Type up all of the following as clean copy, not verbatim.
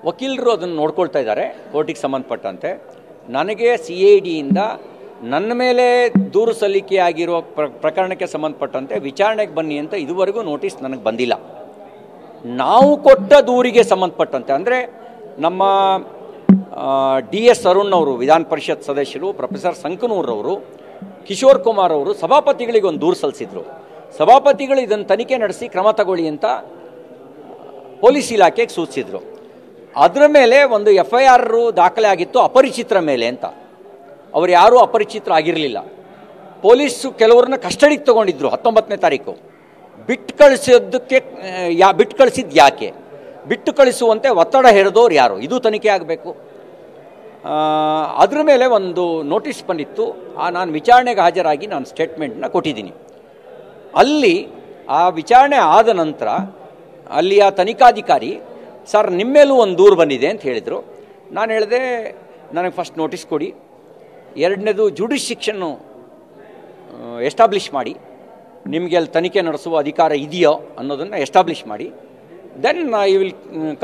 ವಕೀಲರು ಅದನ್ನು ನೋಡ್ಕೊಳ್ತಾ ಇದ್ದಾರೆ ಕೋರ್ಟಿಗೆ ಸಂಬಂಧಪಟ್ಟಂತೆ. ನನಗೆ CIDಯಿಂದ ನನ್ನ ಮೇಲೆ ದೂರು ಸಲ್ಲಿಕೆ ಆಗಿರೋ ಪ್ರಕರಣಕ್ಕೆ ಸಂಬಂಧಪಟ್ಟಂತೆ ವಿಚಾರಣೆಗೆ ಬನ್ನಿ ಅಂತ ಇದುವರೆಗೂ ನೋಟಿಸ್ ನನಗೆ ಬಂದಿಲ್ಲ. ನಾವು ಕೊಟ್ಟ ದೂರಿಗೆ ಸಂಬಂಧಪಟ್ಟಂತೆ ಅಂದರೆ ನಮ್ಮ DS ಅರುಣ್ ಅವರು ವಿಧಾನ ಪರಿಷತ್ ಸದಸ್ಯರು, ಪ್ರೊಫೆಸರ್ ಸಂಕನೂರವರು, ಕಿಶೋರ್ ಕುಮಾರ್ ಅವರು ಸಭಾಪತಿಗಳಿಗೆ ಒಂದು ದೂರು ಸಲ್ಲಿಸಿದರು. ಸಭಾಪತಿಗಳು ಇದನ್ನು ತನಿಖೆ ನಡೆಸಿ ಕ್ರಮ ತಗೊಳ್ಳಿ ಅಂತ ಪೊಲೀಸ್ ಇಲಾಖೆಗೆ ಸೂಚಿಸಿದರು. ಅದರ ಮೇಲೆ ಒಂದು FIR ದಾಖಲೆ ಆಗಿತ್ತು ಅಪರಿಚಿತರ ಮೇಲೆ ಅಂತ. ಅವರು ಯಾರೂ ಅಪರಿಚಿತರಾಗಿರಲಿಲ್ಲ. ಪೊಲೀಸು ಕೆಲವ್ರನ್ನ ಕಸ್ಟಡಿಗೆ ತೊಗೊಂಡಿದ್ರು 19ನೇ ತಾರೀಕು. ಬಿಟ್ಟು ಕಳಿಸಿದ್ದು ಯಾಕೆ, ಬಿಟ್ಟು ಕಳಿಸುವಂತೆ ಒತ್ತಡ ಹೇರಿದವ್ರು ಯಾರು, ಇದು ತನಿಖೆ ಆಗಬೇಕು. ಅದರ ಮೇಲೆ ಒಂದು ನೋಟಿಸ್ ಬಂದಿತ್ತು. ನಾನು ವಿಚಾರಣೆಗೆ ಹಾಜರಾಗಿ ನಾನು ಸ್ಟೇಟ್ಮೆಂಟ್ನ ಕೊಟ್ಟಿದ್ದೀನಿ. ಅಲ್ಲಿ ಆ ವಿಚಾರಣೆ ಆದ ನಂತರ ಅಲ್ಲಿಯ ತನಿಖಾಧಿಕಾರಿ ಸರ್ ನಿಮ್ಮೇಲೂ ಒಂದು ದೂರು ಬಂದಿದೆ ಅಂತ ಹೇಳಿದರು. ನಾನು ಹೇಳಿದೆ ನನಗೆ ಫಸ್ಟ್ ನೋಟಿಸ್ ಕೊಡಿ, ಎರಡನೇದು ಜುಡಿಶಿಕ್ಷನ್ನು ಎಸ್ಟಾಬ್ಲಿಷ್ ಮಾಡಿ, ನಿಮಗೆ ಅಲ್ಲಿ ತನಿಖೆ ನಡೆಸುವ ಅಧಿಕಾರ ಇದೆಯೋ ಅನ್ನೋದನ್ನು ಎಸ್ಟಾಬ್ಲಿಷ್ ಮಾಡಿ, then I will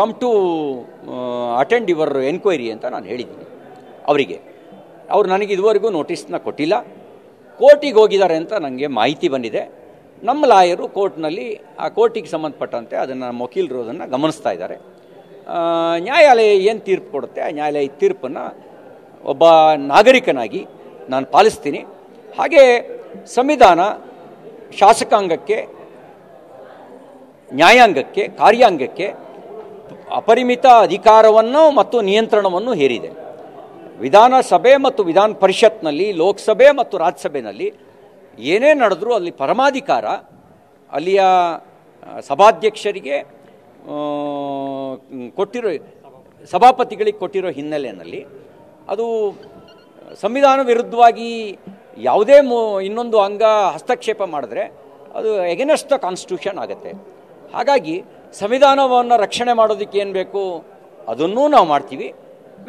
come to attend your enquiry ಅಂತ ನಾನು ಹೇಳಿದ್ದೀನಿ ಅವರಿಗೆ. ಅವರು ನನಗೆ ಇದುವರೆಗೂ ನೋಟಿಸ್ನ ಕೊಟ್ಟಿಲ್ಲ. ಕೋರ್ಟಿಗೆ ಹೋಗಿದ್ದಾರೆ ಅಂತ ನನಗೆ ಮಾಹಿತಿ ಬಂದಿದೆ. ನಮ್ಮ ಲಾಯರು ಕೋರ್ಟ್ನಲ್ಲಿ ಆ ಕೋರ್ಟಿಗೆ ಸಂಬಂಧಪಟ್ಟಂತೆ ಅದನ್ನು ನಮ್ಮ ವಕೀಲರು ಅದನ್ನು ಗಮನಿಸ್ತಾ ಇದ್ದಾರೆ. ನ್ಯಾಯಾಲಯ ಏನು ತೀರ್ಪು ಕೊಡುತ್ತೆ ಆ ನ್ಯಾಯಾಲಯ ತೀರ್ಪನ್ನು ಒಬ್ಬ ನಾಗರಿಕನಾಗಿ ನಾನು ಪಾಲಿಸ್ತೀನಿ. ಹಾಗೆ ಸಂವಿಧಾನ ಶಾಸಕಾಂಗಕ್ಕೆ, ನ್ಯಾಯಾಂಗಕ್ಕೆ, ಕಾರ್ಯಾಂಗಕ್ಕೆ ಅಪರಿಮಿತ ಅಧಿಕಾರವನ್ನು ಮತ್ತು ನಿಯಂತ್ರಣವನ್ನು ಹೇರಿದೆ. ವಿಧಾನಸಭೆ ಮತ್ತು ವಿಧಾನ ಪರಿಷತ್ನಲ್ಲಿ, ಲೋಕಸಭೆ ಮತ್ತು ರಾಜ್ಯಸಭೆಯಲ್ಲಿ ಏನೇ ನಡೆದರೂ ಅಲ್ಲಿ ಪರಮಾಧಿಕಾರ ಅಲ್ಲಿಯ ಸಭಾಧ್ಯಕ್ಷರಿಗೆ ಕೊಟ್ಟಿರೋ, ಸಭಾಪತಿಗಳಿಗೆ ಕೊಟ್ಟಿರೋ ಹಿನ್ನೆಲೆಯಲ್ಲಿ ಅದು ಸಂವಿಧಾನ ವಿರುದ್ಧವಾಗಿ ಯಾವುದೇ ಇನ್ನೊಂದು ಅಂಗ ಹಸ್ತಕ್ಷೇಪ ಮಾಡಿದ್ರೆ ಅದು ಎಗೇನೆಸ್ಟ್ ದ ಕಾನ್ಸ್ಟಿಟ್ಯೂಷನ್ ಆಗುತ್ತೆ. ಹಾಗಾಗಿ ಸಂವಿಧಾನವನ್ನು ರಕ್ಷಣೆ ಮಾಡೋದಕ್ಕೆ ಏನು ಬೇಕು ಅದನ್ನೂ ನಾವು ಮಾಡ್ತೀವಿ.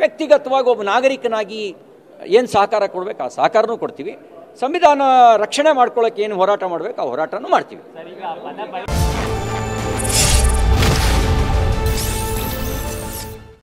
ವ್ಯಕ್ತಿಗತವಾಗಿ ಒಬ್ಬ ನಾಗರಿಕನಾಗಿ ಏನು ಸಹಕಾರ ಕೊಡಬೇಕು ಆ ಸಹಕಾರನೂ ಕೊಡ್ತೀವಿ. ಸಂವಿಧಾನ ರಕ್ಷಣೆ ಮಾಡ್ಕೊಳ್ಳೋಕೆ ಏನು ಹೋರಾಟ ಮಾಡಬೇಕು ಆ ಹೋರಾಟನೂ ಮಾಡ್ತೀವಿ.